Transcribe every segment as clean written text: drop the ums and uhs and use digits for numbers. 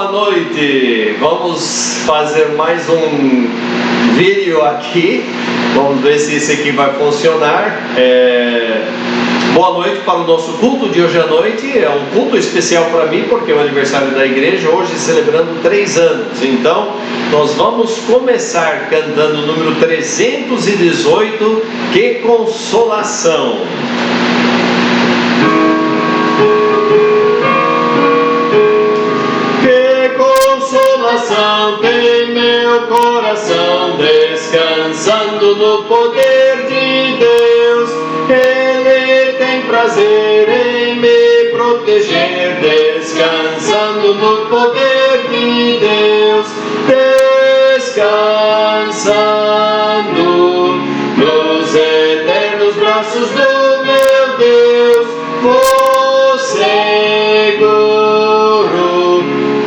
Boa noite! Vamos fazer mais um vídeo aqui. Vamos ver se esse aqui vai funcionar. Boa noite para o nosso culto de hoje à noite. É um culto especial para mim, porque é o aniversário da igreja, hoje celebrando 3 anos. Então, nós vamos começar cantando o número 318, Que Consolação! Tem meu coração descansando no poder de Deus. Ele tem prazer em me proteger, descansando no poder de Deus, descansando nos eternos braços do meu Deus. Vou seguro,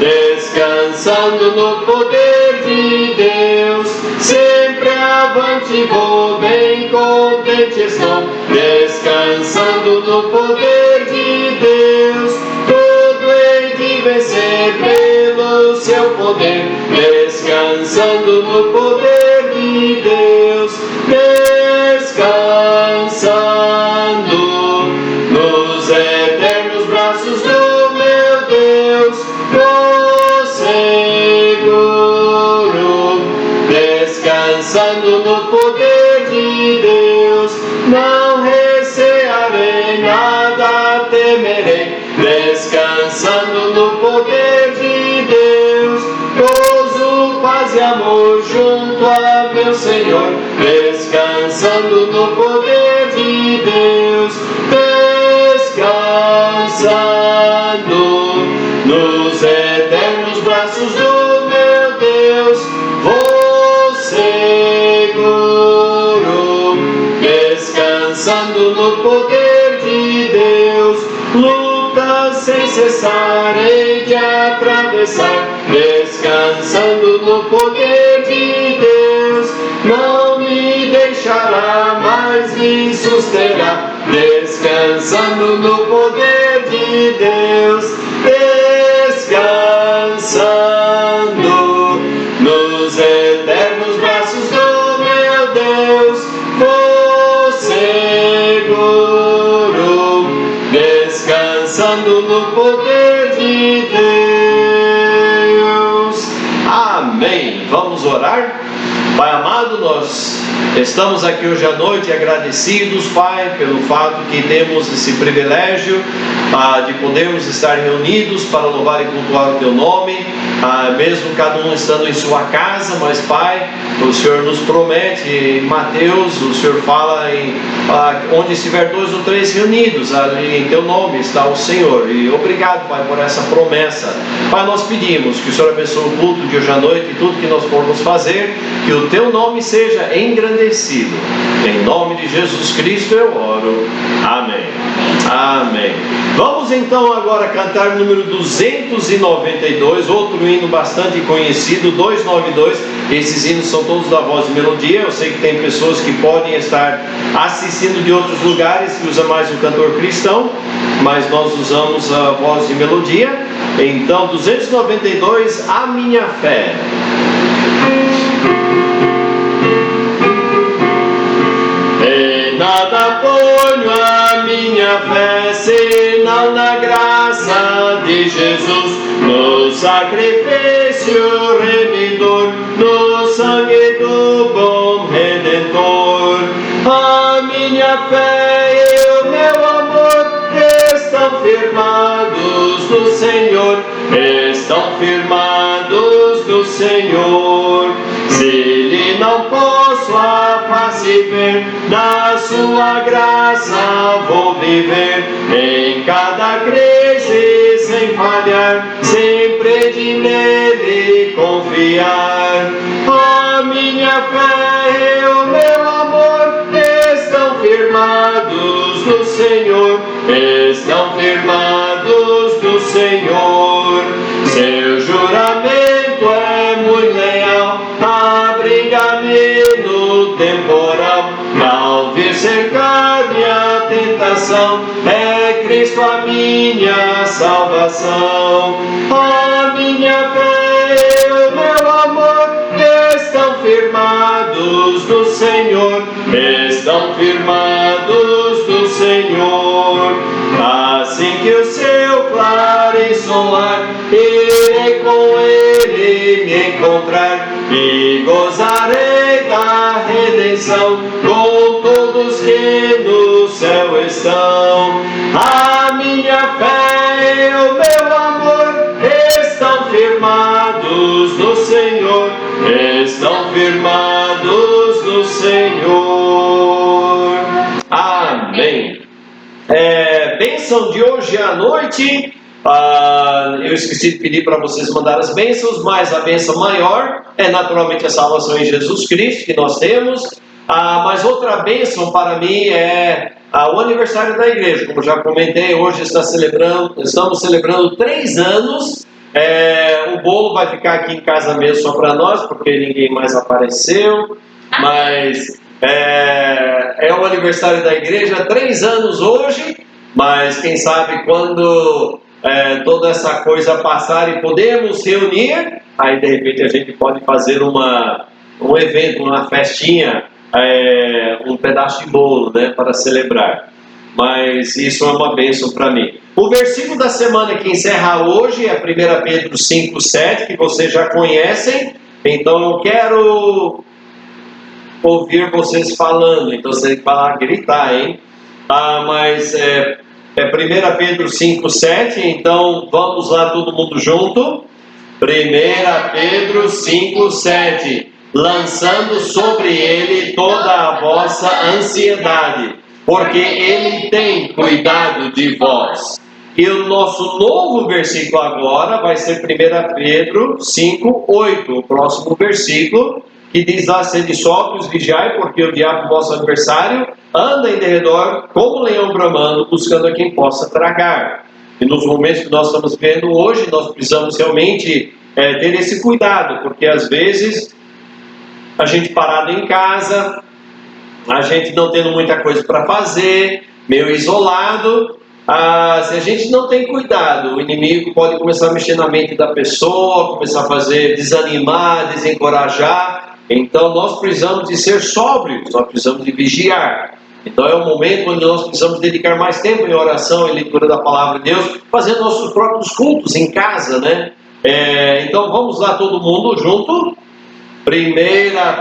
descansando no poder de Deus, sempre avante vou, bem contente estou, descansando no poder de Deus. Tudo hei de vencer pelo seu poder, descansando no poder de Deus, descansando nos eternos braços do meu Deus. Descansando no poder de Deus, não recearei, nada temerei, descansando no poder de Deus. Gozo, paz e amor junto a meu Senhor, descansando no poder de Deus, descansando nos eternos braços do meu Deus. Vou seguro, descansando no poder de Deus. Lutas sem cessar hei de atravessar, descansando no poder de Deus. Não me deixará, mas me susterá, descansando no poder de Deus, descansando nos eternos braços do meu Deus. Vou seguro, descansando no poder de Deus. Amém. Vamos orar? Pai amado, nós estamos aqui hoje à noite agradecidos, Pai, pelo fato que temos esse privilégio de podermos estar reunidos para louvar e cultuar o Teu nome, mesmo cada um estando em sua casa, mas Pai, o Senhor nos promete, em Mateus, o Senhor fala onde estiver 2 ou 3 reunidos, ali em Teu nome está o Senhor. E obrigado, Pai, por essa promessa. Pai, nós pedimos que o Senhor abençoe o culto de hoje à noite e tudo que nós formos fazer, que o Teu nome seja engrandecido. Em nome de Jesus Cristo eu oro. Amém. Amém. Vamos então agora cantar o número 292, outro hino bastante conhecido, 292. Esses hinos são todos da Voz e Melodia. Eu sei que tem pessoas que podem estar assistindo de outros lugares que usa mais o cantor cristão, mas nós usamos a Voz e Melodia. Então, 292, A Minha Fé. Em nada ponho a minha fé, senão na graça de Jesus, no sacrifício remidor, no sangue do bom Redentor. A minha fé e o meu amor estão firmados no Senhor, estão firmados no Senhor. Se lhe não posso a face ver, na sua graça vou viver, em cada crise sem falhar, sempre de nele confiar. A minha fé e o meu amor estão firmados no Senhor, estão firmados no Senhor. Seu juramento é muito leal, abriga-me no temporal. Ao vir cercar-me a tentação, é Cristo a minha salvação. A minha minha fé e o meu amor estão firmados no Senhor, estão firmados no Senhor. Assim que o seu claro soar, irei com ele me encontrar e gozarei da redenção com todos que no céu estão. A minha fé e o meu amor estão firmados no Senhor, estão firmados no Senhor. Amém. Bênção de hoje à noite. Eu esqueci de pedir para vocês mandar as bênçãos, mas a bênção maior é naturalmente a salvação em Jesus Cristo que nós temos. Mas outra bênção para mim é o aniversário da igreja. Como já comentei, hoje estamos celebrando 3 anos. O bolo vai ficar aqui em casa mesmo só para nós, porque ninguém mais apareceu. Mas é o aniversário da igreja, 3 anos hoje. Mas quem sabe quando toda essa coisa passar e podemos reunir, aí de repente a gente pode fazer um evento, uma festinha, um pedaço de bolo, né, para celebrar. Mas isso é uma bênção para mim. O versículo da semana que encerra hoje é 1 Pedro 5,7, que vocês já conhecem. Então eu quero ouvir vocês falando. Então você tem que falar, gritar, hein? Mas é 1 Pedro 5,7. Então vamos lá todo mundo junto. 1 Pedro 5,7. Lançando sobre ele toda a vossa ansiedade, porque ele tem cuidado de vós. E o nosso novo versículo agora vai ser 1 Pedro 5,8, o próximo versículo, que diz lá: sede sóbrios, vigiai, porque o diabo, vosso adversário, anda em derredor como leão bramando, buscando a quem possa tragar. E nos momentos que nós estamos vivendo hoje, nós precisamos realmente ter esse cuidado, porque às vezes a gente parado em casa, a gente não tendo muita coisa para fazer, meio isolado, se a gente não tem cuidado, o inimigo pode começar a mexer na mente da pessoa, começar a desanimar, desencorajar. Então nós precisamos de ser sóbrios, nós precisamos de vigiar. Então é um momento onde nós precisamos dedicar mais tempo em oração e leitura da palavra de Deus, fazendo nossos próprios cultos em casa, né? Então vamos lá todo mundo junto. 1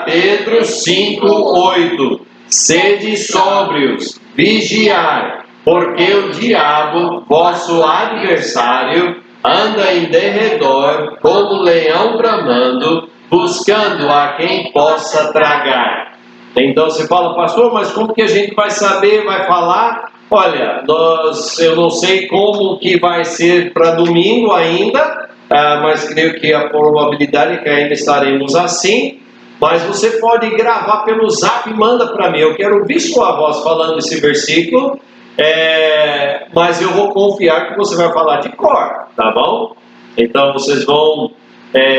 Pedro 5,8. Sede sóbrios, vigiai, porque o diabo, vosso adversário, anda em derredor como leão bramando, buscando a quem possa tragar. Então você fala, pastor, mas como que a gente vai saber, vai falar? Olha, eu não sei como que vai ser para domingo ainda, mas creio que a probabilidade é que ainda estaremos assim. Mas você pode gravar pelo zap e manda para mim. Eu quero ouvir sua voz falando esse versículo, mas eu vou confiar que você vai falar de cor, tá bom? Então vocês vão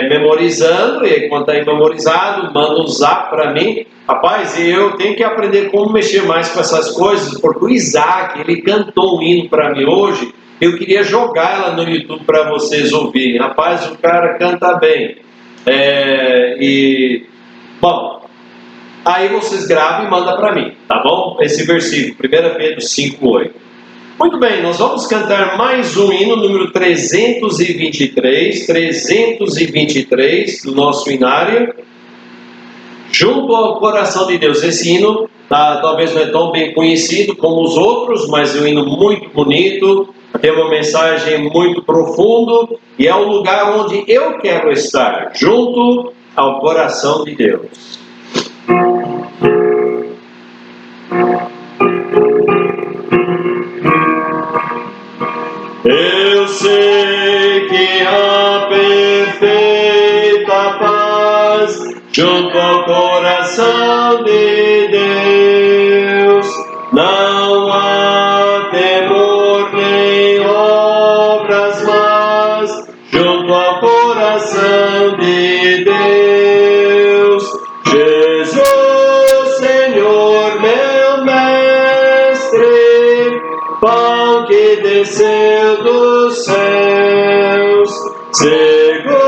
memorizando, e enquanto está memorizado, manda um zap para mim. Rapaz, eu tenho que aprender como mexer mais com essas coisas, porque o Isaac, ele cantou um hino para mim hoje. Eu queria jogar ela no YouTube para vocês ouvirem. Rapaz, o cara canta bem. Bom, aí vocês gravam e mandam para mim, tá bom? Esse versículo, 1 Pedro 5,8. Muito bem, nós vamos cantar mais um hino, número 323 do nosso hinário, junto ao coração de Deus. Esse hino talvez não é tão bem conhecido como os outros, mas é um hino muito bonito, tem uma mensagem muito profunda, e é o lugar onde eu quero estar, junto ao coração de Deus. Eu sei que a perfeita paz junto ao coração de Deus não há temor nem obras más junto ao coração de Deus. Jesus, Senhor, meu mestre, pão que desceu dos céus, seguro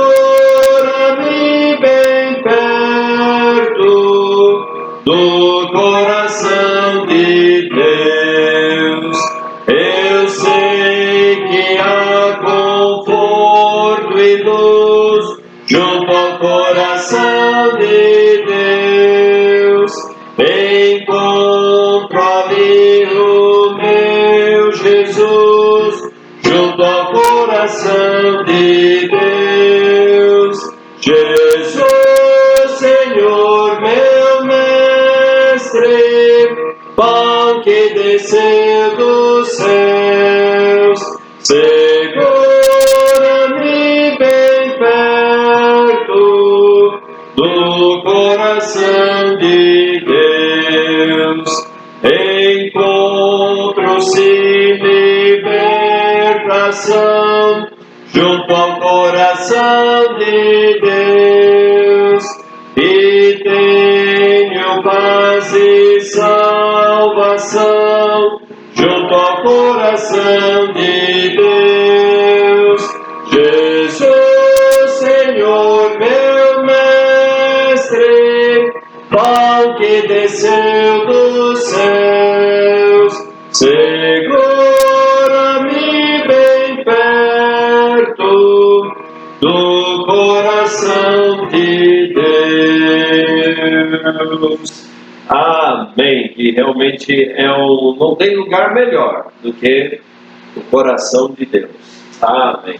coração de Deus. Jesus, Senhor, meu mestre, pão que desceu dos céus, segura-me bem perto do coração de Deus. Encontro-se libertação junto ao coração de Deus, e tenho paz e salvação junto ao coração de Deus. Jesus, Senhor, meu mestre, pão que desceu dos céus, segura-me bem perto do coração de Deus. Amém. Que realmente não tem lugar melhor do que o coração de Deus. Amém.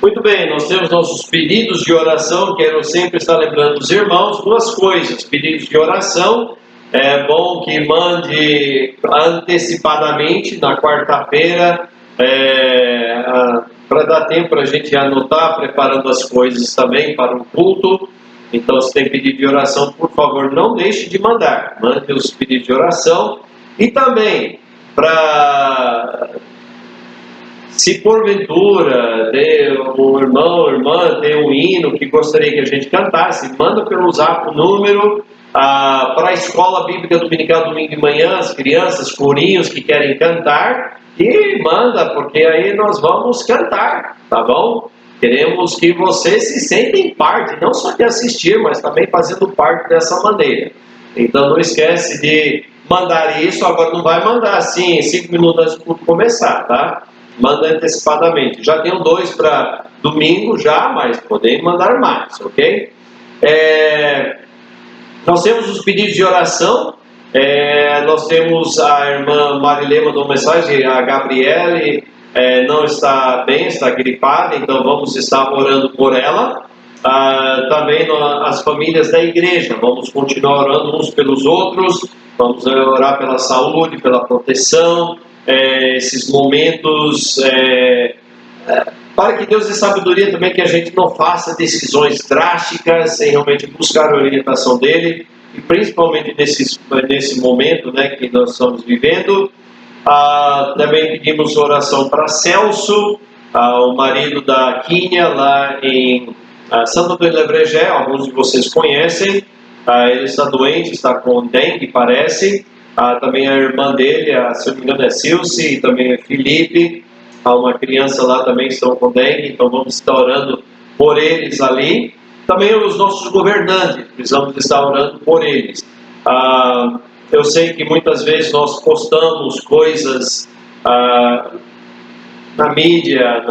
Muito bem, nós temos nossos pedidos de oração. Quero sempre estar lembrando os irmãos duas coisas: pedidos de oração. É bom que mande antecipadamente na quarta-feira, para dar tempo para a gente anotar, preparando as coisas também para o culto. Então, se tem pedido de oração, por favor, não deixe de mandar. Mande os pedidos de oração. E também, se porventura o irmão ou irmã tem um hino que gostaria que a gente cantasse, manda pelo zap o número para a Escola Bíblica Dominical domingo de manhã, as crianças, corinhos que querem cantar, e manda, porque aí nós vamos cantar, tá bom? Queremos que vocês se sentem parte, não só de assistir, mas também fazendo parte dessa maneira. Então não esquece de mandar isso. Agora não vai mandar assim 5 minutos antes do começar, tá? Manda antecipadamente. Já tenho 2 para domingo já, mas podem mandar mais, ok? Nós temos os pedidos de oração. Nós temos a irmã Marilê mandou mensagem, a Gabriele não está bem, está gripada, então vamos estar orando por ela. Também as famílias da igreja, vamos continuar orando uns pelos outros, vamos orar pela saúde, pela proteção, esses momentos, para que Deus dê sabedoria também, que a gente não faça decisões drásticas, sem realmente buscar a orientação dele, e principalmente nesse momento, né, que nós estamos vivendo. Também pedimos oração para Celso, o marido da Quinha, lá em Santo Antônio de Lebrejé. Alguns de vocês conhecem. Ele está doente, está com dengue, parece. Também a irmã dele, se eu não me engano é Silce, e também é Felipe, uma criança lá também estão com dengue, então vamos estar orando por eles ali. Também os nossos governantes, precisamos estar orando por eles. Eu sei que muitas vezes nós postamos coisas na mídia,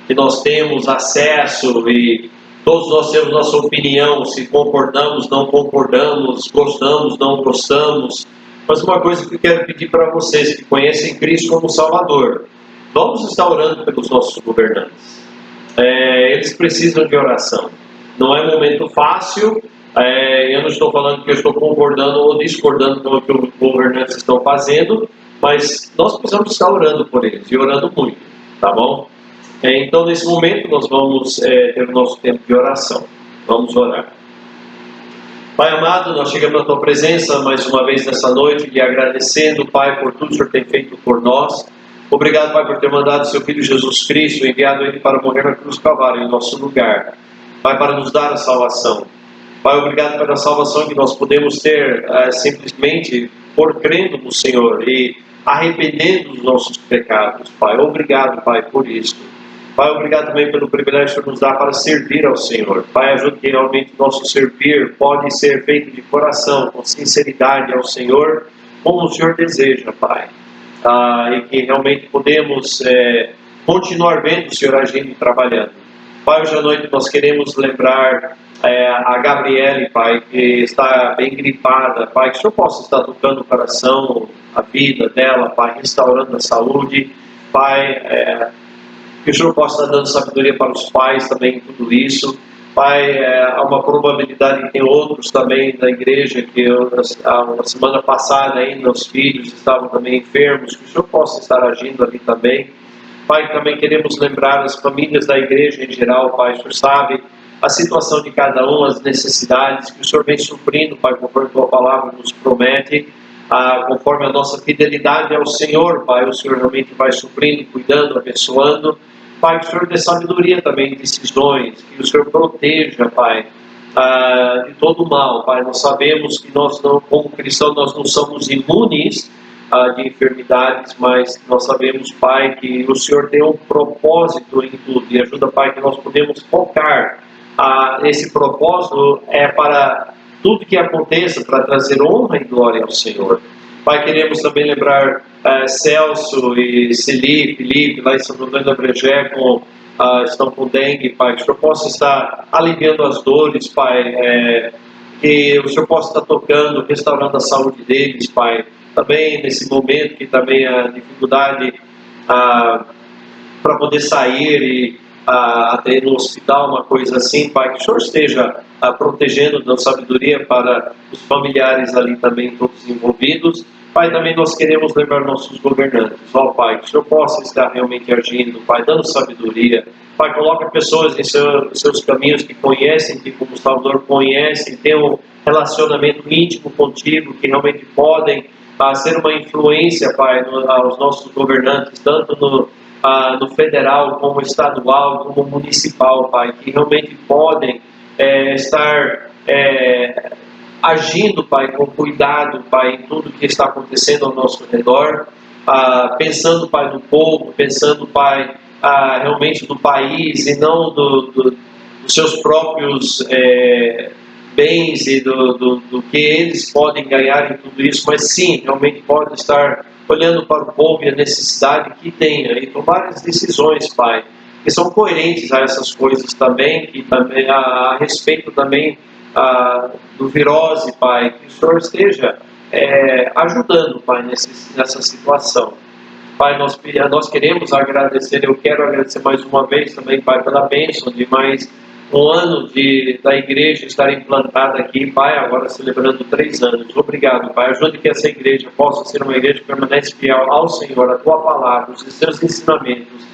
que nós temos acesso, e todos nós temos nossa opinião, se concordamos, não concordamos, gostamos, não gostamos. Mas uma coisa que eu quero pedir para vocês que conhecem Cristo como Salvador: vamos estar orando pelos nossos governantes. Eles precisam de oração. Não é um momento fácil. Eu não estou falando que eu estou concordando ou discordando com o que os governantes estão fazendo, mas nós precisamos estar orando por eles, e orando muito, tá bom? Então, nesse momento, nós vamos ter o nosso tempo de oração. Vamos orar. Pai amado, nós chegamos na Tua presença mais uma vez nessa noite, lhe agradecendo, Pai, por tudo que o Senhor tem feito por nós. Obrigado, Pai, por ter mandado Seu Filho Jesus Cristo, enviado Ele para morrer na cruz do Calvário em nosso lugar. Pai, para nos dar a salvação. Pai, obrigado pela salvação que nós podemos ter simplesmente por crendo no Senhor e arrependendo dos nossos pecados. Pai, obrigado, Pai, por isso. Pai, obrigado também pelo privilégio que o Senhor nos dá para servir ao Senhor. Pai, ajude que realmente nosso servir pode ser feito de coração, com sinceridade ao Senhor, como o Senhor deseja, Pai. E que realmente podemos continuar vendo o Senhor agindo e trabalhando. Pai, hoje à noite nós queremos lembrar a Gabriele, Pai, que está bem gripada, Pai, que o Senhor possa estar tocando o coração, a vida dela, Pai, restaurando a saúde, Pai, que o Senhor possa estar dando sabedoria para os pais também em tudo isso. Pai, há uma probabilidade que tem outros também da igreja que a semana passada ainda os filhos estavam também enfermos, que o Senhor possa estar agindo ali também. Pai, também queremos lembrar as famílias da igreja em geral, Pai, o Senhor sabe a situação de cada um, as necessidades que o Senhor vem suprindo, Pai, conforme a Tua palavra nos promete, conforme a nossa fidelidade ao Senhor, Pai, o Senhor realmente vai suprindo, cuidando, abençoando. Pai, que o Senhor dê sabedoria também em decisões, que o Senhor proteja, Pai, de todo o mal, Pai. Nós sabemos que nós não, como cristãos, nós não somos imunes de enfermidades, mas nós sabemos, Pai, que o Senhor tem um propósito em tudo, e ajuda, Pai, que nós podemos focar esse propósito para tudo que aconteça, para trazer honra e glória ao Senhor. Pai, queremos também lembrar Celso e Celi, Felipe, lá em São Antônio da Bregé, estão com dengue, Pai, que o Senhor possa estar aliviando as dores, Pai, que o Senhor possa estar tocando, restaurando a saúde deles, Pai, também nesse momento que também a dificuldade para poder sair e até ir no hospital, uma coisa assim, Pai, que o Senhor esteja protegendo, dando sabedoria para os familiares ali também, todos envolvidos. Pai, também nós queremos lembrar nossos governantes, Pai, que o Senhor possa estar realmente agindo, Pai, dando sabedoria. Pai, coloca pessoas em seus caminhos que conhecem-te como Salvador, conhecem, têm um relacionamento íntimo contigo, que realmente podem ser uma influência, Pai, aos nossos governantes, tanto no federal, como estadual, como municipal, Pai, que realmente podem estar agindo, Pai, com cuidado, Pai, em tudo que está acontecendo ao nosso redor, pensando, Pai, no povo, pensando, Pai, realmente do país e não dos seus próprios bens e do que eles podem ganhar em tudo isso, mas sim, realmente pode estar olhando para o povo e a necessidade que tenha e tomar as decisões, Pai, que são coerentes a essas coisas também, que também a respeito também do virose, Pai, que o Senhor esteja ajudando, Pai, nessa situação. Pai, nós queremos agradecer, eu quero agradecer mais uma vez também, Pai, pela bênção de mais um ano da igreja estar implantada aqui, Pai, agora celebrando 3 anos. Obrigado, Pai. Ajude que essa igreja possa ser uma igreja que permanece fiel ao Senhor, à Tua palavra, os seus ensinamentos,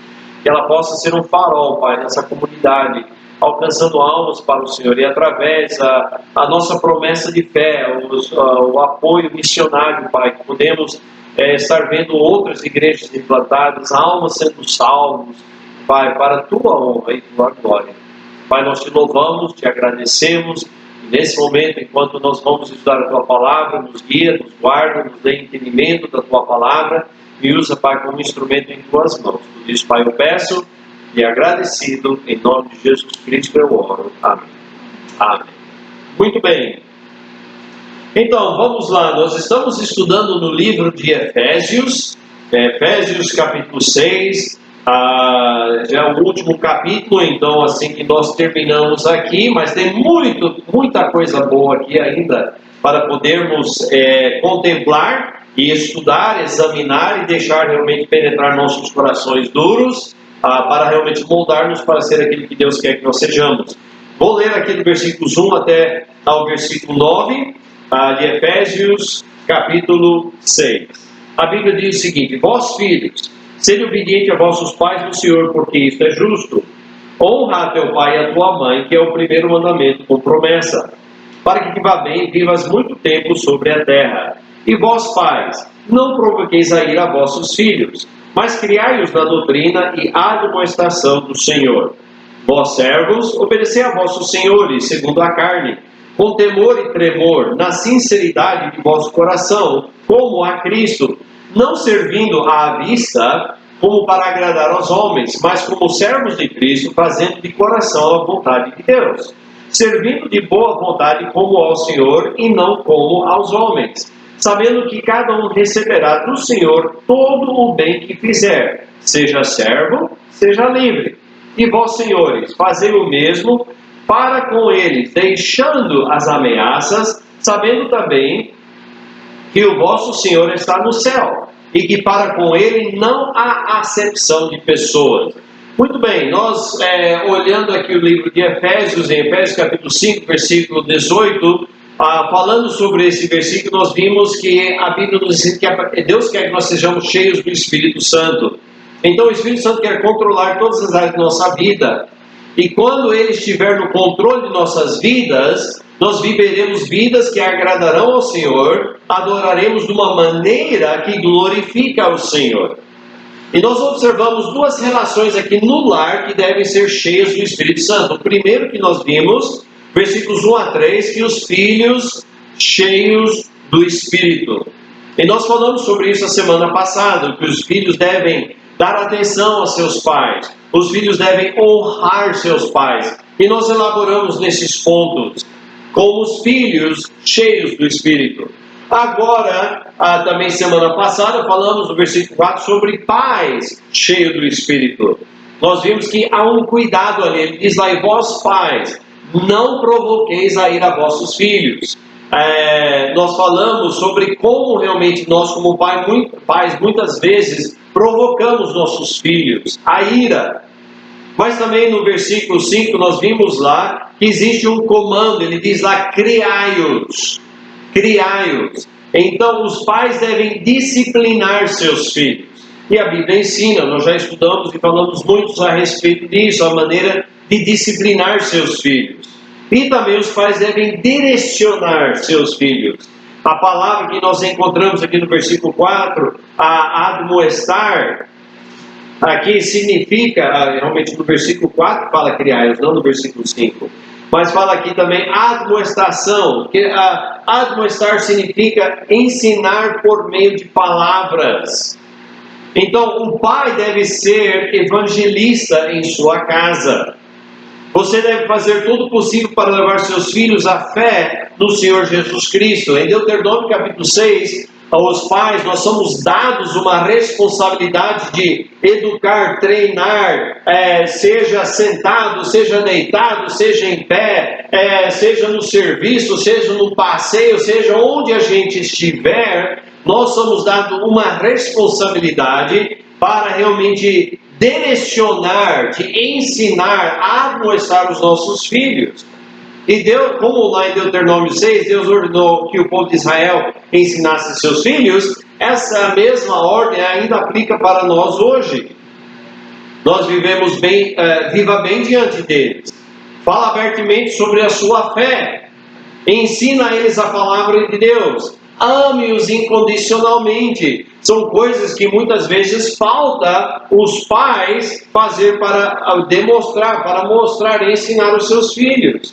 que ela possa ser um farol, Pai, nessa comunidade, alcançando almas para o Senhor, e através a nossa promessa de fé, o apoio missionário, Pai, que podemos estar vendo outras igrejas implantadas, almas sendo salvos, Pai, para a Tua honra e Tua glória. Pai, nós te louvamos, te agradecemos, e nesse momento, enquanto nós vamos estudar a Tua palavra, nos guia, nos guarda, nos dê entendimento da Tua palavra, e usa, Pai, como instrumento em Tuas mãos. Por isso, Pai, eu peço, e agradecido, em nome de Jesus Cristo eu oro. Amém. Amém. Muito bem. Então, vamos lá, nós estamos estudando no livro de Efésios, Efésios capítulo 6, já é o último capítulo, então assim que nós terminamos aqui, mas tem muita coisa boa aqui ainda para podermos contemplar e estudar, examinar e deixar realmente penetrar nossos corações duros, para realmente moldar-nos para ser aquilo que Deus quer que nós sejamos. Vou ler aqui do versículos 1 até ao versículo 9, de Efésios capítulo 6. A Bíblia diz o seguinte: vós filhos, sede obediente a vossos pais no Senhor, porque isto é justo. Honra a teu pai e a tua mãe, que é o primeiro mandamento com promessa, para que te vá bem e vivas muito tempo sobre a terra. E vós pais, não provoqueis a ira a vossos filhos, mas criai-os na doutrina e admoestação do Senhor. Vós servos, obedecei a vossos senhores, segundo a carne, com temor e tremor, na sinceridade de vosso coração, como a Cristo, não servindo à vista, como para agradar aos homens, mas como servos de Cristo, fazendo de coração a vontade de Deus, servindo de boa vontade como ao Senhor e não como aos homens, sabendo que cada um receberá do Senhor todo o bem que fizer, seja servo, seja livre. E vós, senhores, fazei o mesmo para com eles, deixando as ameaças, sabendo também que o vosso Senhor está no céu, e que para com ele não há acepção de pessoas. Muito bem, nós olhando aqui o livro de Efésios, em Efésios capítulo 5, versículo 18, falando sobre esse versículo, nós vimos que a Bíblia nos diz que Deus quer que nós sejamos cheios do Espírito Santo. Então o Espírito Santo quer controlar todas as áreas da nossa vida. E quando Ele estiver no controle de nossas vidas, nós viveremos vidas que agradarão ao Senhor, adoraremos de uma maneira que glorifica ao Senhor. E nós observamos duas relações aqui no lar que devem ser cheias do Espírito Santo. O primeiro que nós vimos, versículos 1 a 3, que os filhos cheios do Espírito. E nós falamos sobre isso a semana passada, que os filhos devem dar atenção a seus pais, os filhos devem honrar seus pais. E nós elaboramos nesses pontos, como os filhos cheios do Espírito. Agora, também semana passada, falamos no versículo 4 sobre pais cheios do Espírito. Nós vimos que há um cuidado ali. Ele diz lá: e vós pais, não provoqueis a ira a vossos filhos. Nós falamos sobre como realmente nós como pais muitas vezes provocamos nossos filhos a ira. Mas também no versículo 5 nós vimos lá que existe um comando. Ele diz lá: criai-os. Criai-os. Então os pais devem disciplinar seus filhos. E a Bíblia ensina, nós já estudamos e falamos muito a respeito disso, a maneira de disciplinar seus filhos. E também os pais devem direcionar seus filhos. A palavra que nós encontramos aqui no versículo 4, admoestar, aqui significa, realmente no versículo 4 fala criai-os, não no versículo 5. Mas fala aqui também admoestação, que admoestar significa ensinar por meio de palavras. Então, o pai deve ser evangelista em sua casa. Você deve fazer tudo o possível para levar seus filhos à fé no Senhor Jesus Cristo. Em Deuteronômio capítulo 6, aos pais nós somos dados uma responsabilidade de educar, treinar, seja sentado, seja deitado, seja em pé, seja no serviço, seja no passeio, seja onde a gente estiver, nós somos dados uma responsabilidade para realmente direcionar, de ensinar, admoestar os nossos filhos. E Deus, como lá em Deuteronômio 6, Deus ordenou que o povo de Israel ensinasse seus filhos, essa mesma ordem ainda aplica para nós hoje. Nós vivemos bem, viva bem diante deles. Fala abertamente sobre a sua fé. Ensina a eles a palavra de Deus. Ame-os incondicionalmente. São coisas que muitas vezes falta os pais fazer para demonstrar, para mostrar e ensinar os seus filhos.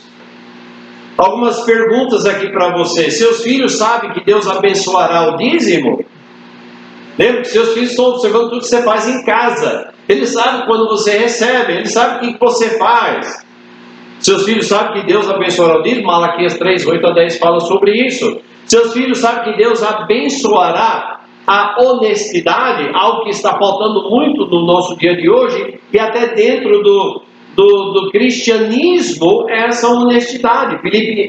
Algumas perguntas aqui para você. Seus filhos sabem que Deus abençoará o dízimo? Lembra que seus filhos estão observando tudo que você faz em casa. Eles sabem quando você recebe, eles sabem o que você faz. Seus filhos sabem que Deus abençoará o dízimo? Malaquias 3, 8 a 10 fala sobre isso. Seus filhos sabem que Deus abençoará a honestidade, algo que está faltando muito no nosso dia de hoje, e até dentro do cristianismo, essa honestidade.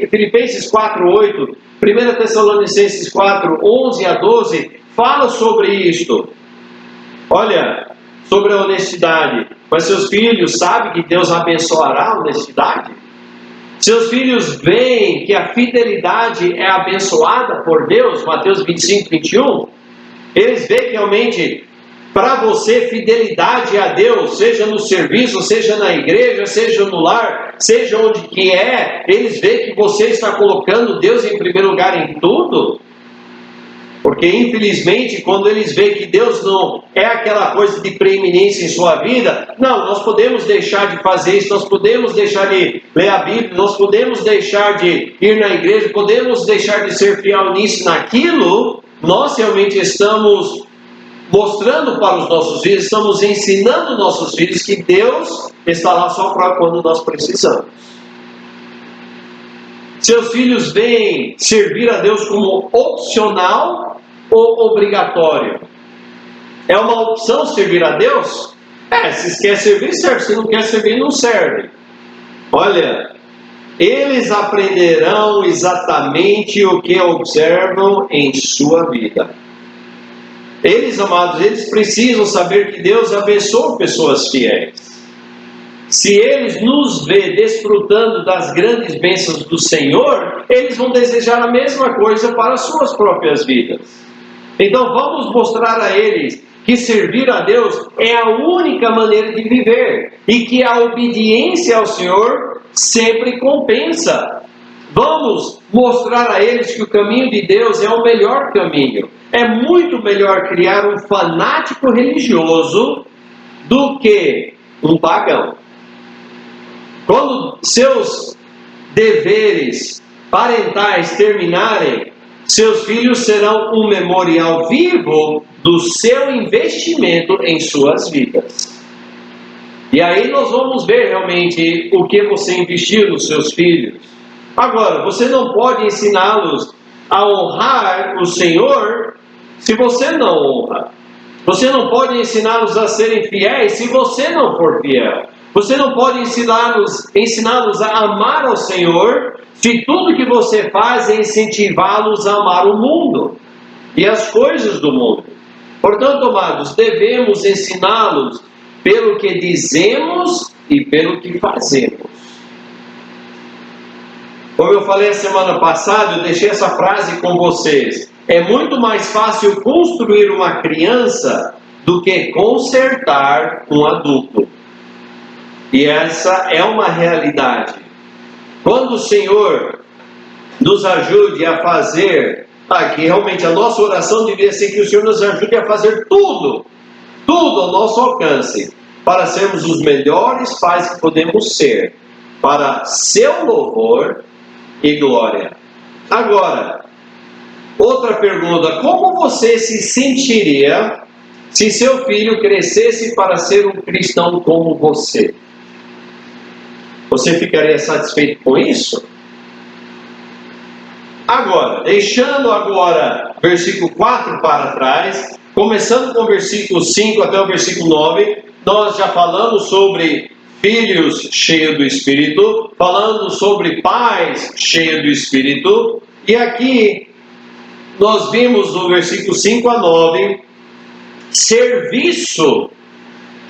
Filipenses 4:8, 1 Tessalonicenses 4:11 a 12, fala sobre isto. Olha, sobre a honestidade. Mas seus filhos sabem que Deus abençoará a honestidade? Seus filhos veem que a fidelidade é abençoada por Deus? Mateus 25, 21. Eles veem que realmente, para você, fidelidade a Deus, seja no serviço, seja na igreja, seja no lar, seja onde que eles veem que você está colocando Deus em primeiro lugar em tudo? Porque infelizmente, quando eles veem que Deus não é aquela coisa de preeminência em sua vida, não, nós podemos deixar de fazer isso, nós podemos deixar de ler a Bíblia, nós podemos deixar de ir na igreja, podemos deixar de ser fiel nisso e naquilo, nós realmente estamos mostrando para os nossos filhos, estamos ensinando nossos filhos que Deus está lá só para quando nós precisamos. Seus filhos veem servir a Deus como opcional ou obrigatório? É uma opção servir a Deus? Se quer servir, serve. Se não quer servir, não serve. Olha, eles aprenderão exatamente o que observam em sua vida. Eles, amados, eles precisam saber que Deus abençoa pessoas fiéis. se eles nos vê desfrutando das grandes bênçãos do Senhor, eles vão desejar a mesma coisa para as suas próprias vidas. Então vamos mostrar a eles que servir a Deus é a única maneira de viver e que a obediência ao Senhor sempre compensa. Vamos mostrar a eles que o caminho de Deus é o melhor caminho. É muito melhor criar um fanático religioso do que um pagão. Quando seus deveres parentais terminarem, seus filhos serão um memorial vivo do seu investimento em suas vidas. E aí nós vamos ver realmente o que você investiu nos seus filhos. Agora, você não pode ensiná-los a honrar o Senhor se você não honra. Você não pode ensiná-los a serem fiéis se você não for fiel. Você não pode ensiná-los a amar ao Senhor se tudo que você faz é incentivá-los a amar o mundo e as coisas do mundo. Portanto, amados, devemos ensiná-los pelo que dizemos e pelo que fazemos. Como eu falei a semana passada, eu deixei essa frase com vocês. É muito mais fácil construir uma criança do que consertar um adulto. E essa é uma realidade. Quando o Senhor nos ajude a fazer, que realmente a nossa oração deveria ser que o Senhor nos ajude a fazer tudo ao nosso alcance, para sermos os melhores pais que podemos ser, para seu louvor e glória. Agora, outra pergunta: como você se sentiria se seu filho crescesse para ser um cristão como você? Você ficaria satisfeito com isso? Agora, deixando versículo 4 para trás, começando com o versículo 5 até o versículo 9, nós já falamos sobre filhos cheios do Espírito, falando sobre pais cheios do Espírito, e aqui nós vimos no versículo 5 a 9, serviço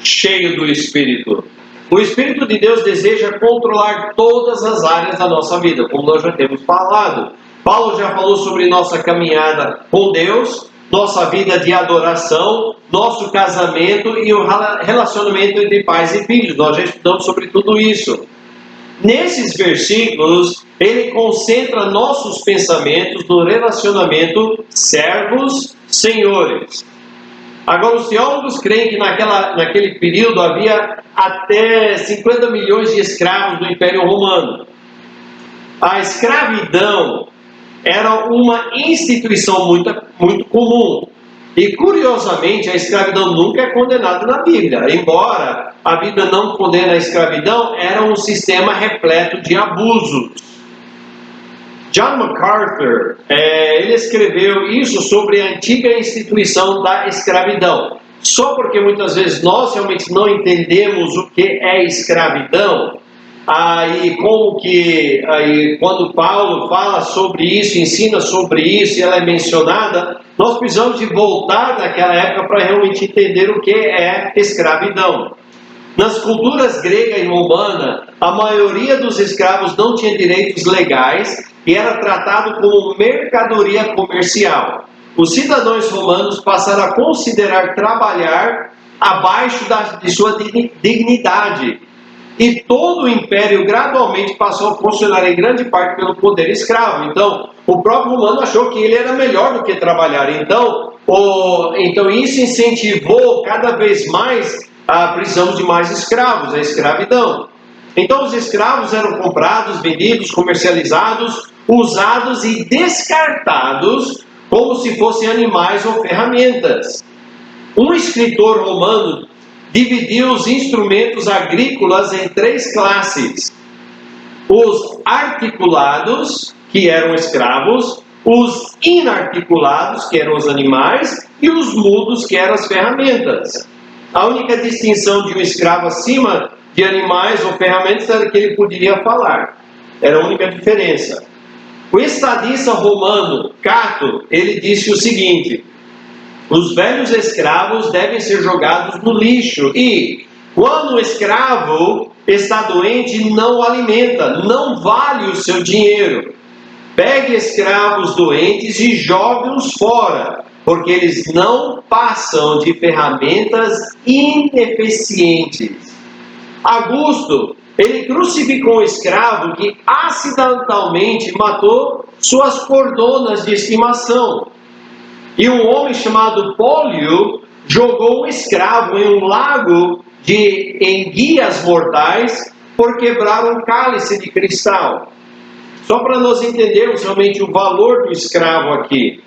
cheio do Espírito. O Espírito de Deus deseja controlar todas as áreas da nossa vida, como nós já temos falado. Paulo já falou sobre nossa caminhada com Deus, nossa vida de adoração, nosso casamento e o relacionamento entre pais e filhos. Nós já estudamos sobre tudo isso. Nesses versículos, ele concentra nossos pensamentos no relacionamento servos-senhores. Agora, os teólogos creem que naquele período havia até 50 milhões de escravos no Império Romano. A escravidão era uma instituição muito comum. E, curiosamente, a escravidão nunca é condenada na Bíblia. Embora a Bíblia não condene a escravidão, era um sistema repleto de abusos. John MacArthur, ele escreveu isso sobre a antiga instituição da escravidão. Só porque muitas vezes nós realmente não entendemos o que é escravidão, quando Paulo fala sobre isso, ensina sobre isso e ela é mencionada, nós precisamos de voltar naquela época para realmente entender o que é escravidão. Nas culturas grega e romana, a maioria dos escravos não tinha direitos legais e era tratado como mercadoria comercial. Os cidadãos romanos passaram a considerar trabalhar abaixo de sua dignidade. E todo o império gradualmente passou a funcionar em grande parte pelo poder escravo. Então, o próprio romano achou que ele era melhor do que trabalhar. Então isso incentivou cada vez mais a prisão de mais escravos, a escravidão. Então, os escravos eram comprados, vendidos, comercializados, usados e descartados como se fossem animais ou ferramentas. Um escritor romano dividiu os instrumentos agrícolas em 3 classes: os articulados, que eram escravos, os inarticulados, que eram os animais, e os mudos, que eram as ferramentas. A única distinção de um escravo acima de animais ou ferramentas era que ele poderia falar. Era a única diferença. O estadista romano, Cato, ele disse o seguinte: os velhos escravos devem ser jogados no lixo e, Quando o escravo está doente, não o alimenta, não vale o seu dinheiro. Pegue escravos doentes e jogue-os fora, porque eles não passam de ferramentas ineficientes. Augusto, ele crucificou um escravo que acidentalmente matou suas cordonas de estimação. E um homem chamado Pólio jogou um escravo em um lago de enguias mortais por quebrar um cálice de cristal. Só para nós entendermos realmente o valor do escravo aqui.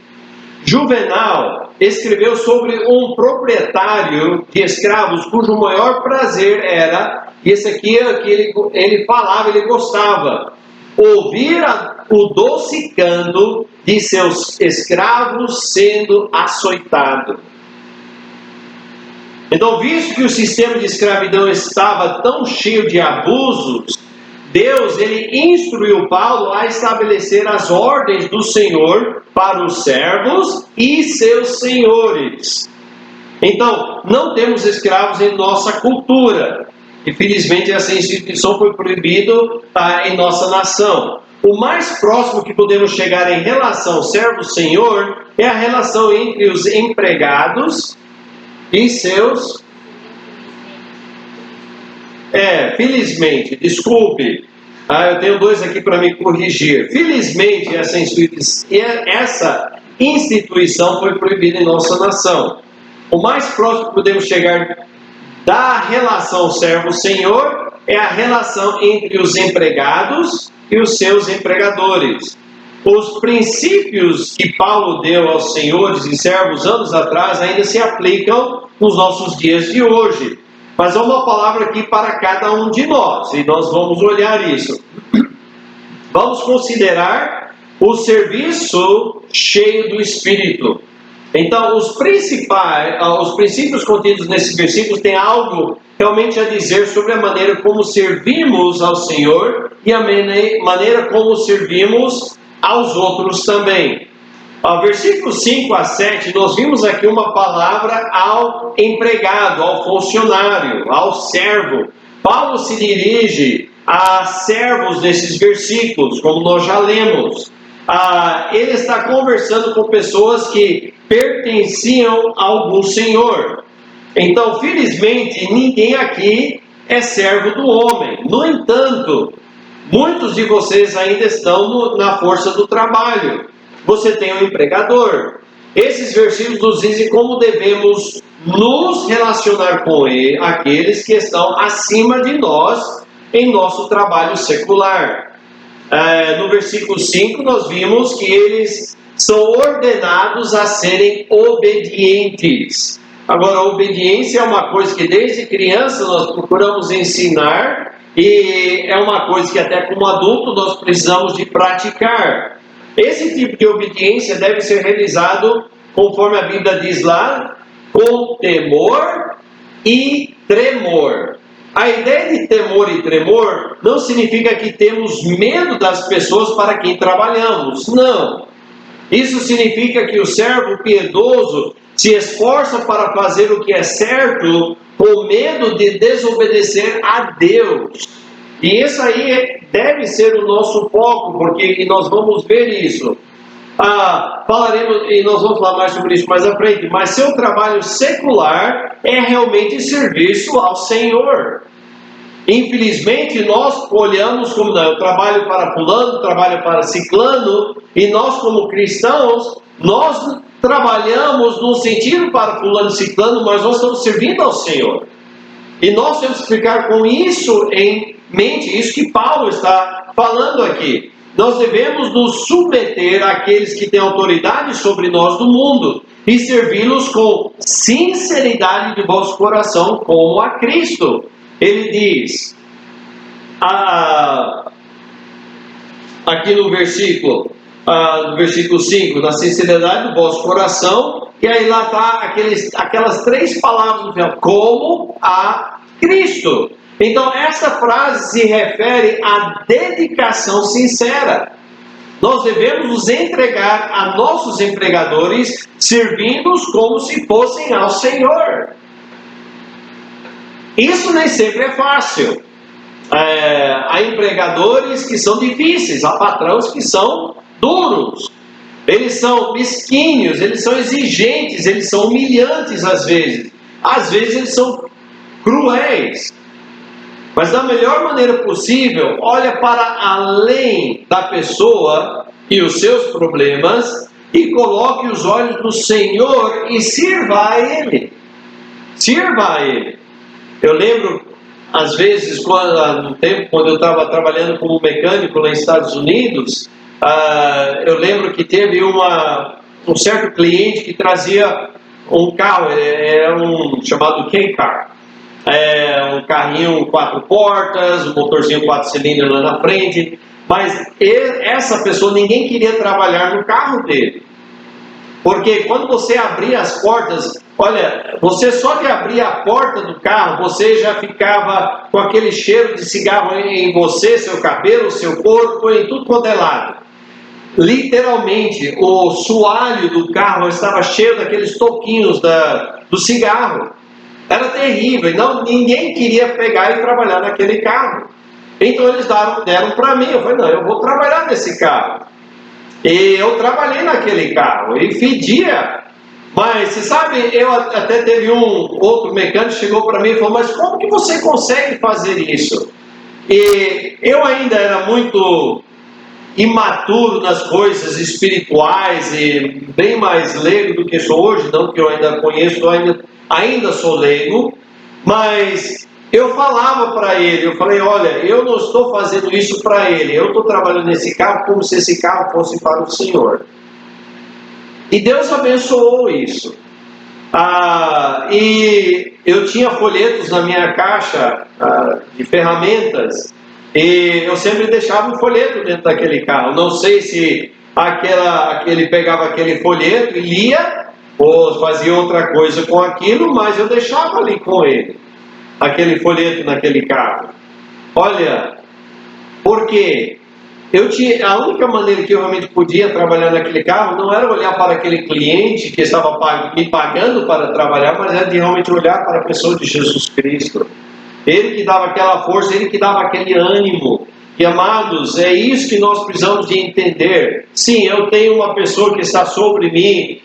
Juvenal escreveu sobre um proprietário de escravos cujo maior prazer era, e esse aqui é o que ele falava, ele gostava, ouvir o doce canto de seus escravos sendo açoitado. Então, visto que o sistema de escravidão estava tão cheio de abusos, Deus, ele instruiu Paulo a estabelecer as ordens do Senhor para os servos e seus senhores. Então, não temos escravos em nossa cultura. Infelizmente, essa instituição foi proibida em nossa nação. O mais próximo que podemos chegar em relação servo-senhor é a relação entre os empregados e seus... felizmente, desculpe, eu tenho dois aqui para me corrigir. Felizmente, essa instituição foi proibida em nossa nação. O mais próximo que podemos chegar da relação servo-senhor é a relação entre os empregados e os seus empregadores. Os princípios que Paulo deu aos senhores e servos anos atrás ainda se aplicam nos nossos dias de hoje. Mas há uma palavra aqui para cada um de nós, e nós vamos olhar isso. Vamos considerar o serviço cheio do Espírito. Então, os princípios contidos nesse versículo têm algo realmente a dizer sobre a maneira como servimos ao Senhor e a maneira como servimos aos outros também. Versículo 5 a 7, nós vimos aqui uma palavra ao empregado, ao funcionário, ao servo. Paulo se dirige a servos nesses versículos, como nós já lemos. Ele está conversando com pessoas que pertenciam a algum senhor. Então, felizmente, ninguém aqui é servo do homem. No entanto, muitos de vocês ainda estão na força do trabalho. Você tem um empregador. Esses versículos nos dizem como devemos nos relacionar com aqueles que estão acima de nós em nosso trabalho secular. No versículo 5 nós vimos que eles são ordenados a serem obedientes. Agora, a obediência é uma coisa que desde criança nós procuramos ensinar e é uma coisa que até como adulto nós precisamos de praticar. Esse tipo de obediência deve ser realizado, conforme a Bíblia diz lá, com temor e tremor. A ideia de temor e tremor não significa que temos medo das pessoas para quem trabalhamos. Não. Isso significa que o servo piedoso se esforça para fazer o que é certo com medo de desobedecer a Deus. E isso aí deve ser o nosso foco, porque nós vamos ver isso. Falaremos, e nós vamos falar mais sobre isso mais à frente, mas seu trabalho secular é realmente serviço ao Senhor. Infelizmente, nós olhamos como, não, eu trabalho para fulano, trabalho para ciclano, e nós como cristãos, nós trabalhamos no sentido para fulano e ciclano, mas nós estamos servindo ao Senhor. E nós temos que ficar com isso em mente, isso que Paulo está falando aqui. Nós devemos nos submeter àqueles que têm autoridade sobre nós do mundo e servi-los com sinceridade de vosso coração, como a Cristo. Ele diz, aqui no versículo 5, na sinceridade do vosso coração, e aí lá está aquelas três palavras no final, como a Cristo. Então, essa frase se refere à dedicação sincera. Nós devemos nos entregar a nossos empregadores, servindo-os como se fossem ao Senhor. Isso nem sempre é fácil. Há empregadores que são difíceis, há patrões que são duros, eles são mesquinhos, eles são exigentes, eles são humilhantes às vezes eles são cruéis. Mas da melhor maneira possível, olha para além da pessoa e os seus problemas e coloque os olhos no Senhor e sirva a Ele. Sirva a Ele. Eu lembro, às vezes, no tempo, quando eu estava trabalhando como mecânico lá nos Estados Unidos, eu lembro que teve um certo cliente que trazia um carro, era um chamado K-Car. Um carrinho 4 portas, um motorzinho 4 cilindros lá na frente, mas essa pessoa, ninguém queria trabalhar no carro dele, porque quando você abria as portas, olha, você só de abrir a porta do carro, você já ficava com aquele cheiro de cigarro em você, seu cabelo, seu corpo, em tudo quanto é lado. Literalmente, o soalho do carro estava cheio daqueles toquinhos do cigarro. Era terrível, ninguém queria pegar e trabalhar naquele carro. Então eles deram para mim, eu falei, não, eu vou trabalhar nesse carro. E eu trabalhei naquele carro, e fedia. Mas, você sabe, eu até teve outro mecânico que chegou para mim e falou, mas como que você consegue fazer isso? E eu ainda era muito imaturo nas coisas espirituais e bem mais leigo do que sou hoje, não que eu ainda conheço, ainda sou leigo, mas eu falava para ele, eu falei, olha, eu não estou fazendo isso para ele, eu estou trabalhando nesse carro como se esse carro fosse para o Senhor. E Deus abençoou isso. E eu tinha folhetos na minha caixa de ferramentas, e eu sempre deixava um folheto dentro daquele carro. Não sei se ele pegava aquele folheto e lia, ou fazia outra coisa com aquilo, mas eu deixava ali com ele, aquele folheto naquele carro. Olha, porque a única maneira que eu realmente podia trabalhar naquele carro não era olhar para aquele cliente que estava me pagando para trabalhar, mas era de realmente olhar para a pessoa de Jesus Cristo. Ele que dava aquela força, Ele que dava aquele ânimo. E amados, é isso que nós precisamos de entender. Sim, eu tenho uma pessoa que está sobre mim,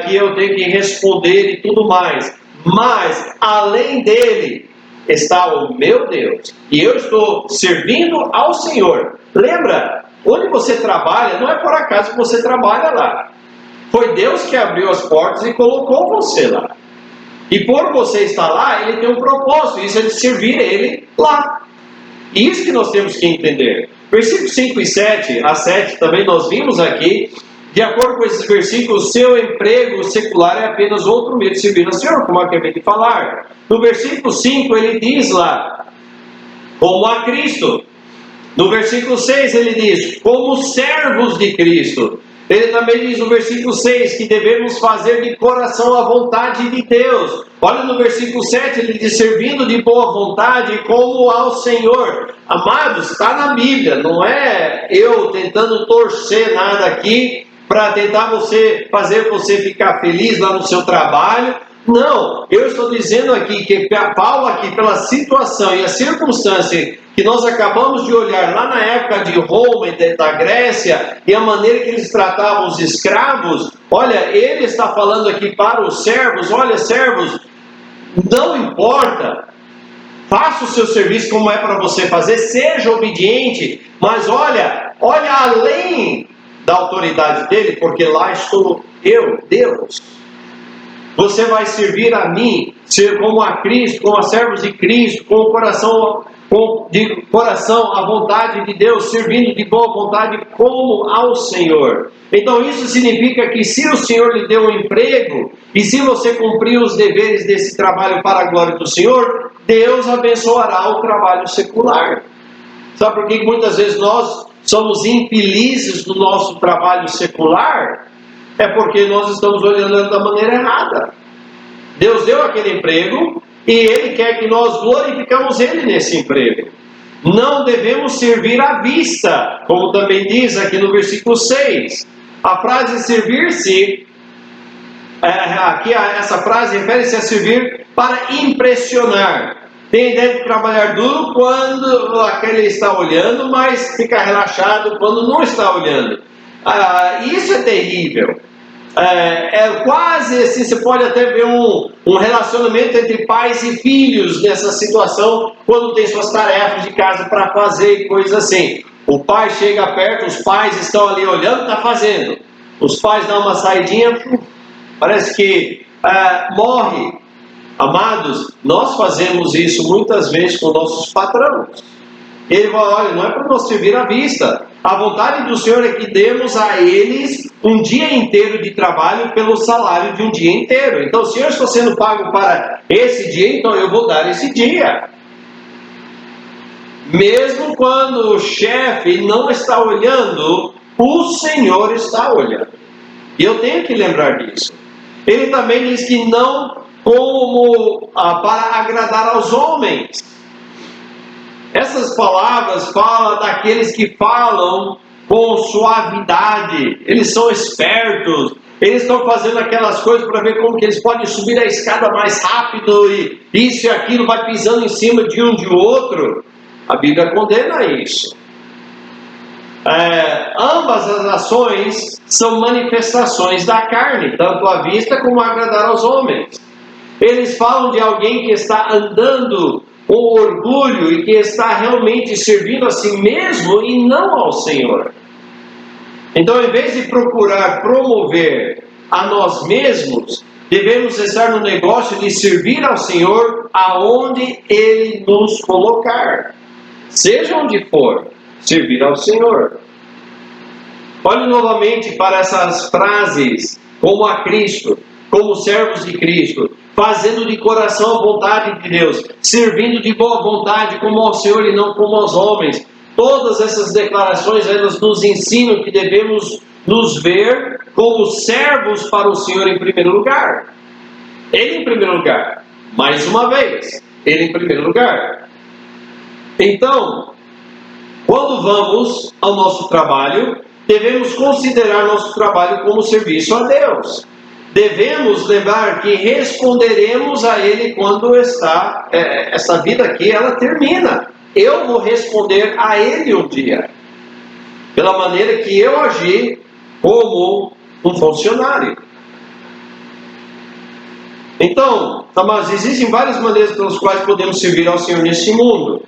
que eu tenho que responder e tudo mais. Mas, além dele, está o meu Deus. E eu estou servindo ao Senhor. Lembra, onde você trabalha, não é por acaso que você trabalha lá. Foi Deus que abriu as portas e colocou você lá. E por você estar lá, Ele tem um propósito, isso é de servir Ele lá. Isso que nós temos que entender. Versículos 5 e 7, a 7 também nós vimos aqui, de acordo com esses versículos, seu emprego secular é apenas outro meio de servir ao Senhor, como eu acabei de falar. No versículo 5 ele diz lá, como a Cristo. No versículo 6 ele diz, como servos de Cristo. Ele também diz no versículo 6 que devemos fazer de coração a vontade de Deus. Olha no versículo 7, ele diz, servindo de boa vontade como ao Senhor. Amados, está na Bíblia, não é eu tentando torcer nada aqui para tentar fazer você ficar feliz lá no seu trabalho. Não, eu estou dizendo aqui que Paulo aqui, pela situação e a circunstância que nós acabamos de olhar lá na época de Roma e da Grécia, e a maneira que eles tratavam os escravos, olha, ele está falando aqui para os servos, olha, servos, não importa, faça o seu serviço como é para você fazer, seja obediente, mas olha além da autoridade dele, porque lá estou eu, Deus. Você vai servir a mim, ser como a Cristo, como a servos de Cristo, com o coração, de coração, a vontade de Deus, servindo de boa vontade como ao Senhor. Então isso significa que se o Senhor lhe deu um emprego, e se você cumprir os deveres desse trabalho para a glória do Senhor, Deus abençoará o trabalho secular. Sabe por que muitas vezes nós somos infelizes no nosso trabalho secular? É porque nós estamos olhando da maneira errada. Deus deu aquele emprego e Ele quer que nós glorificamos Ele nesse emprego. Não devemos servir à vista, como também diz aqui no versículo 6. A frase servir-se, aqui essa frase refere-se a servir para impressionar. tem a ideia de trabalhar duro quando aquele está olhando, mas fica relaxado quando não está olhando. Isso é terrível. É quase assim, você pode até ver um relacionamento entre pais e filhos nessa situação, quando tem suas tarefas de casa para fazer e coisas assim. O pai chega perto, os pais estão ali olhando, está fazendo. Os pais dão uma saidinha, parece que morre. Amados, nós fazemos isso muitas vezes com nossos patrões. Ele fala, olha, não é para nós servir à vista. A vontade do Senhor é que demos a eles um dia inteiro de trabalho pelo salário de um dia inteiro. Então, se eu estou sendo pago para esse dia, então eu vou dar esse dia. Mesmo quando o chefe não está olhando, o Senhor está olhando. E eu tenho que lembrar disso. Ele também diz que não como para agradar aos homens. Essas palavras falam daqueles que falam com suavidade. Eles são espertos. Eles estão fazendo aquelas coisas para ver como que eles podem subir a escada mais rápido. E isso e aquilo vai pisando em cima de um de outro. A Bíblia condena isso. Ambas as ações são manifestações da carne, tanto à vista como a agradar aos homens. Eles falam de alguém que está andando com orgulho e que está realmente servindo a si mesmo e não ao Senhor. Então, em vez de procurar promover a nós mesmos, devemos estar no negócio de servir ao Senhor aonde Ele nos colocar. Seja onde for, servir ao Senhor. Olhe novamente para essas frases, como a Cristo, como servos de Cristo, fazendo de coração a vontade de Deus, servindo de boa vontade como ao Senhor e não como aos homens. Todas essas declarações, elas nos ensinam que devemos nos ver como servos para o Senhor em primeiro lugar. Ele em primeiro lugar. Mais uma vez, Ele em primeiro lugar. Então, quando vamos ao nosso trabalho, devemos considerar nosso trabalho como serviço a Deus. Devemos lembrar que responderemos a Ele quando essa vida aqui, ela termina. Eu vou responder a Ele um dia, pela maneira que eu agi como um funcionário. Então, mas existem várias maneiras pelas quais podemos servir ao Senhor neste mundo.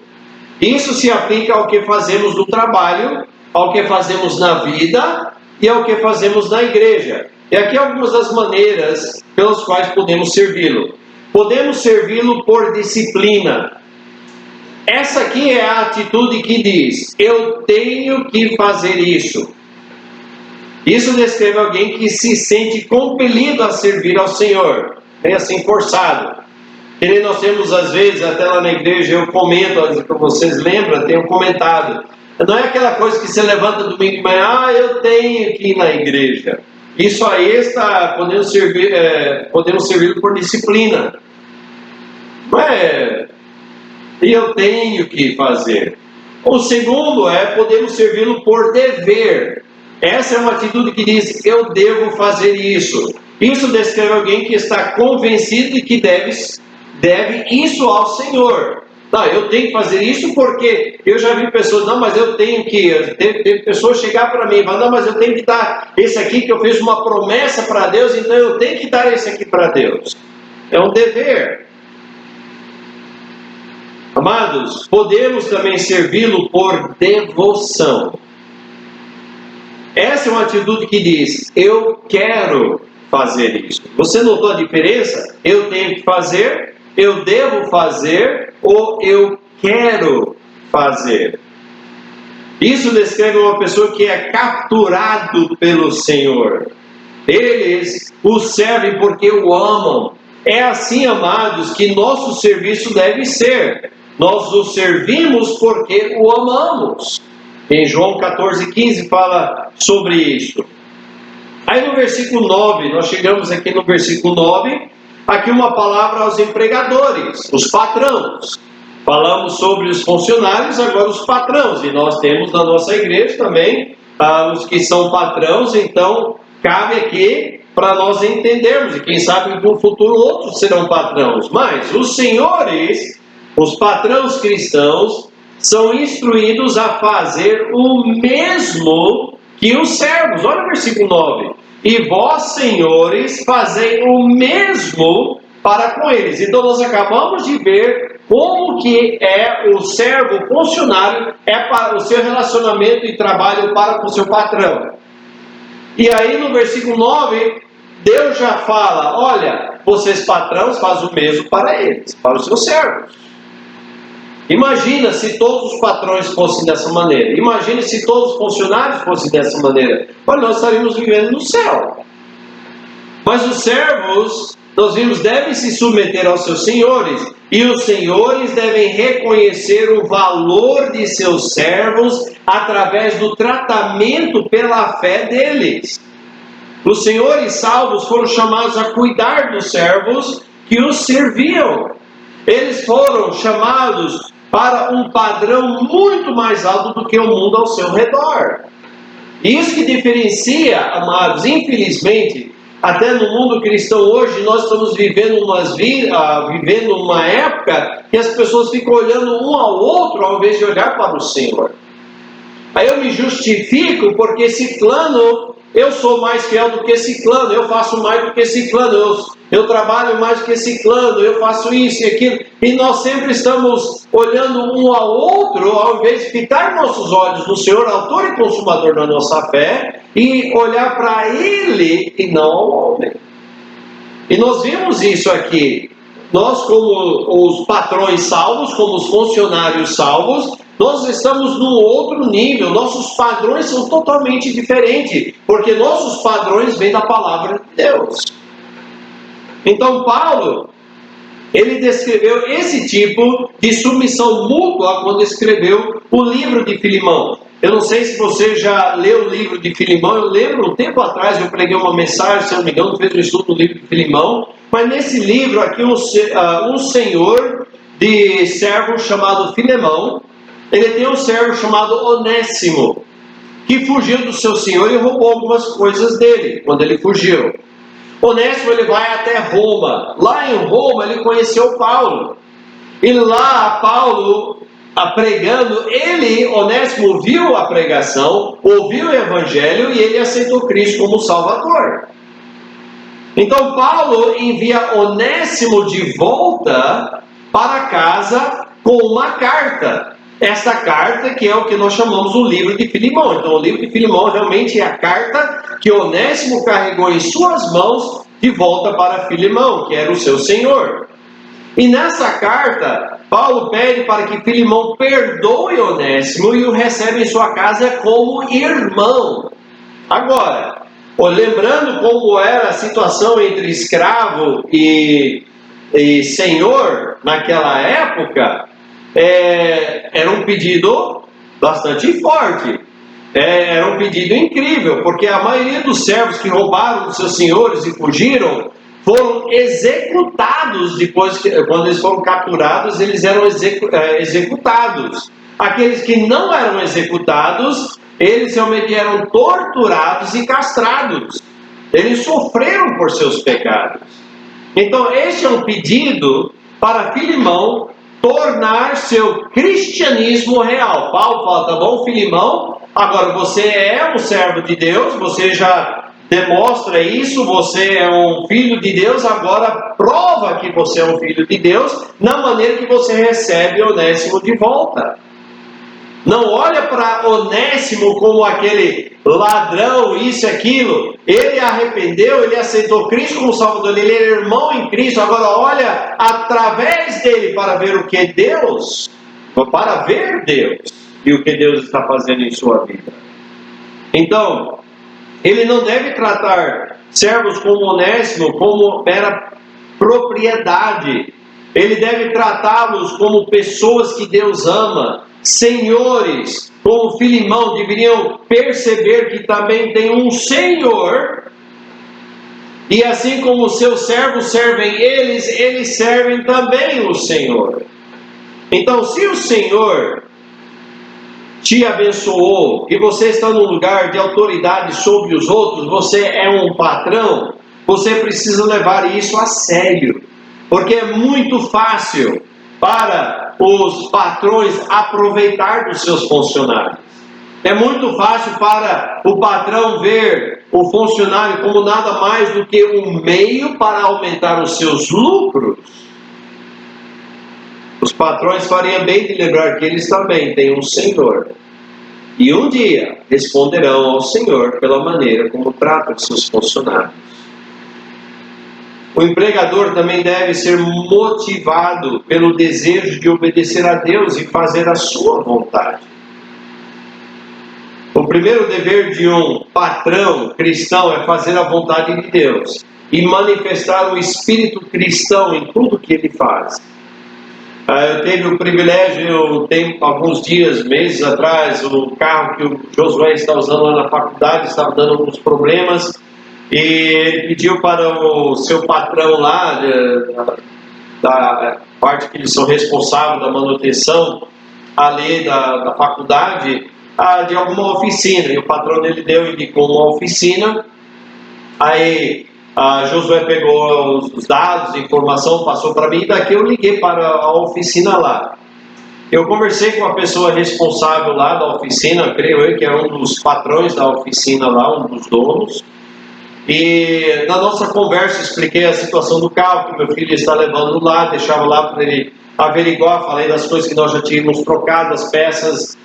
Isso se aplica ao que fazemos no trabalho, ao que fazemos na vida e ao que fazemos na igreja. E aqui algumas das maneiras pelas quais podemos servi-lo. Podemos servi-lo por disciplina. Essa aqui é a atitude que diz, eu tenho que fazer isso. Isso descreve alguém que se sente compelido a servir ao Senhor. É assim, forçado. Que nem nós temos às vezes, até lá na igreja, eu comento, que vocês lembram, tenho comentado. Não é aquela coisa que você levanta domingo de manhã, eu tenho que ir na igreja. Isso aí está podemos servir por disciplina. Não é, e eu tenho que fazer. O segundo podemos servi-lo por dever. Essa é uma atitude que diz, eu devo fazer isso. Isso descreve alguém que está convencido de que deve isso ao Senhor. Não, eu tenho que fazer isso porque eu já vi pessoas, não, mas eu tenho que, teve pessoas chegar para mim e falar, não, mas eu tenho que dar esse aqui que eu fiz uma promessa para Deus, então eu tenho que dar esse aqui para Deus. É um dever. Amados, podemos também servi-lo por devoção. Essa é uma atitude que diz, eu quero fazer isso. Você notou a diferença? Eu tenho que fazer, eu devo fazer ou eu quero fazer. Isso descreve uma pessoa que é capturado pelo Senhor. Eles o servem porque o amam. É assim, amados, que nosso serviço deve ser. Nós o servimos porque o amamos. Em João 14,15 fala sobre isso. Aí no versículo 9, nós chegamos aqui no versículo 9, aqui uma palavra aos empregadores, os patrões. Falamos sobre os funcionários, agora os patrões. E nós temos na nossa igreja também os que são patrões, então cabe aqui para nós entendermos. E quem sabe no futuro outros serão patrões. Mas os senhores Os patrões cristãos são instruídos a fazer o mesmo que os servos. Olha o versículo 9. E vós, senhores, fazei o mesmo para com eles. Então nós acabamos de ver como que é o servo, o funcionário, é para o seu relacionamento e trabalho para com o seu patrão. E aí no versículo 9, Deus já fala, olha, vocês patrões fazem o mesmo para eles, para os seus servos. Imagina se todos os patrões fossem dessa maneira. Imagine se todos os funcionários fossem dessa maneira. Olha, nós estaríamos vivendo no céu. Mas os servos, nós vimos, devem se submeter aos seus senhores. E os senhores devem reconhecer o valor de seus servos através do tratamento pela fé deles. Os senhores salvos foram chamados a cuidar dos servos que os serviam. Eles foram chamados para um padrão muito mais alto do que o mundo ao seu redor. Isso que diferencia, amados, infelizmente, até no mundo cristão hoje, nós estamos vivendo uma época que as pessoas ficam olhando um ao outro ao invés de olhar para o Senhor. Aí eu me justifico porque ciclano, eu sou mais fiel do que ciclano, eu faço mais do que ciclano, eu trabalho mais do que ciclano, eu faço isso e aquilo. E nós sempre estamos olhando um ao outro, ao invés de fitar nossos olhos no Senhor, autor e consumador da nossa fé, e olhar para Ele e não ao homem. E nós vimos isso aqui. Nós, como os patrões salvos, como os funcionários salvos, nós estamos num outro nível. Nossos padrões são totalmente diferentes, porque nossos padrões vêm da palavra de Deus. Então Paulo, ele descreveu esse tipo de submissão mútua quando escreveu o livro de Filemão. Eu não sei se você já leu o livro de Filemão. Eu lembro, um tempo atrás, eu preguei uma mensagem, se não me engano, fez um estudo do livro de Filemão. Mas nesse livro aqui, um senhor de servo chamado Filemão, ele tem um servo chamado Onésimo, que fugiu do seu senhor e roubou algumas coisas dele, quando ele fugiu. Onésimo, ele vai até Roma. Lá em Roma, ele conheceu Paulo. E lá, Paulo, pregando, Onésimo, viu a pregação, ouviu o evangelho e ele aceitou Cristo como Salvador. Então Paulo envia Onésimo de volta para casa com uma carta. Esta carta que é o que nós chamamos o livro de Filemão. Então o livro de Filemão realmente é a carta que Onésimo carregou em suas mãos de volta para Filemão, que era o seu senhor. E nessa carta, Paulo pede para que Filemão perdoe Onésimo e o recebe em sua casa como irmão. Agora, lembrando como era a situação entre escravo e senhor naquela época, era um pedido bastante forte, era um pedido incrível, porque a maioria dos servos que roubaram dos seus senhores e fugiram foram executados depois, quando eles foram capturados, eles eram executados. Aqueles que não eram executados, eles realmente eram torturados e castrados. Eles sofreram por seus pecados. Então este é um pedido para Filemão tornar seu cristianismo real. Paulo fala, tá bom, Filemão, agora você é um servo de Deus, você já demonstra isso, você é um filho de Deus, agora prova que você é um filho de Deus, na maneira que você recebe Onésimo de volta. Não olha para Onésimo como aquele ladrão, isso e aquilo. Ele arrependeu, ele aceitou Cristo como Salvador, ele é irmão em Cristo. Agora olha através dele para ver o que Deus, para ver Deus e o que Deus está fazendo em sua vida. Então, ele não deve tratar servos como Onésimo como mera propriedade. Ele deve tratá-los como pessoas que Deus ama. Senhores, como Filemão, deveriam perceber que também tem um Senhor, e assim como os seus servos servem eles servem também o Senhor. Então, se o Senhor te abençoou e você está num lugar de autoridade sobre os outros, você é um patrão, você precisa levar isso a sério, porque é muito fácil para os patrões aproveitar dos seus funcionários. É muito fácil para o patrão ver o funcionário como nada mais do que um meio para aumentar os seus lucros. Os patrões fariam bem de lembrar que eles também têm um Senhor. E um dia responderão ao Senhor pela maneira como tratam seus funcionários. O empregador também deve ser motivado pelo desejo de obedecer a Deus e fazer a sua vontade. O primeiro dever de um patrão cristão é fazer a vontade de Deus e manifestar o espírito cristão em tudo que ele faz. Eu tive o privilégio, alguns dias, meses atrás, o carro que o Josué está usando lá na faculdade estava dando alguns problemas e ele pediu para o seu patrão lá, da parte que eles são responsáveis da manutenção ali da faculdade, de alguma oficina, e o patrão dele indicou uma oficina. Aí Josué pegou os dados, informação, passou para mim, e daqui eu liguei para a oficina lá. Eu conversei com a pessoa responsável lá da oficina, creio eu que é um dos patrões da oficina lá, um dos donos, e na nossa conversa expliquei a situação do carro que meu filho está levando lá, deixava lá para ele averiguar, falei das coisas que nós já tínhamos trocado, as peças,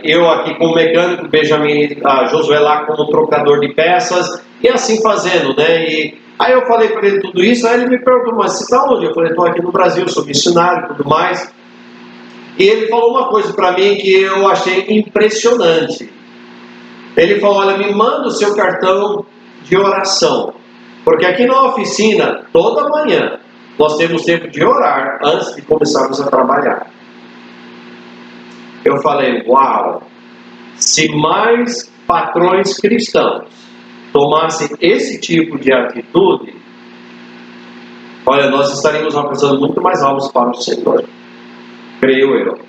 eu aqui como mecânico, Benjamin, Josué lá como trocador de peças, e assim fazendo, né? E aí eu falei para ele tudo isso, aí ele me perguntou, mas você está onde? Eu falei, estou aqui no Brasil, sou missionário e tudo mais. E ele falou uma coisa para mim que eu achei impressionante. Ele falou, olha, me manda o seu cartão de oração, porque aqui na oficina, toda manhã, nós temos tempo de orar antes de começarmos a trabalhar. Eu falei, uau, se mais patrões cristãos tomassem esse tipo de atitude, olha, nós estaríamos alcançando muito mais almas para o Senhor, creio eu.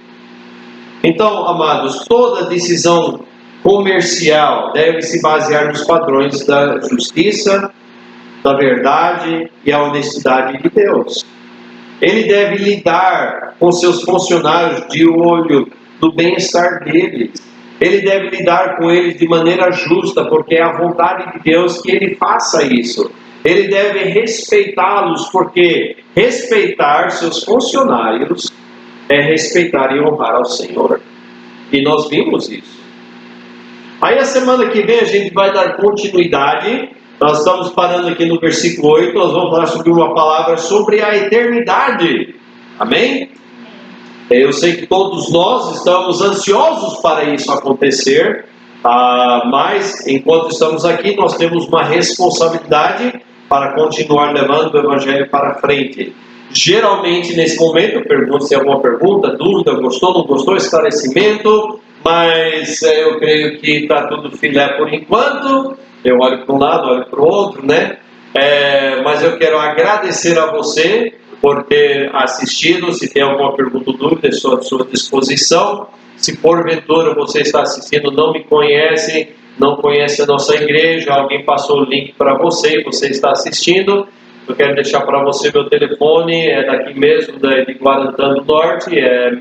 Então, amados, toda decisão comercial deve se basear nos padrões da justiça, da verdade e a honestidade de Deus. Ele deve lidar com seus funcionários de olho no bem-estar deles. Ele deve lidar com eles de maneira justa, porque é a vontade de Deus que ele faça isso. Ele deve respeitá-los, porque respeitar seus funcionários é respeitar e honrar ao Senhor. E nós vimos isso. Aí a semana que vem a gente vai dar continuidade. Nós estamos parando aqui no versículo 8. Nós vamos falar sobre uma palavra sobre a eternidade. Amém? Eu sei que todos nós estamos ansiosos para isso acontecer, mas enquanto estamos aqui nós temos uma responsabilidade para continuar levando o Evangelho para frente. Geralmente nesse momento eu pergunto se é alguma pergunta, dúvida, gostou, não gostou, esclarecimento, mas eu creio que está tudo filé por enquanto. Eu olho para um lado, olho para o outro, né? Mas eu quero agradecer a você por ter assistido. Se tem alguma pergunta ou dúvida, estou à sua disposição. Se porventura você está assistindo, não me conhece, não conhece a nossa igreja, alguém passou o link para você e você está assistindo, eu quero deixar para você meu telefone, é daqui mesmo, de Guarantã do Norte, é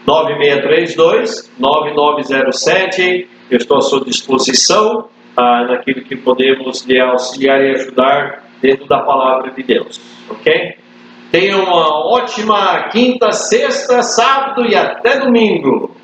669-9632-9907. Eu estou à sua disposição, naquilo que podemos lhe auxiliar e ajudar dentro da palavra de Deus, ok? Tenha uma ótima quinta, sexta, sábado e até domingo.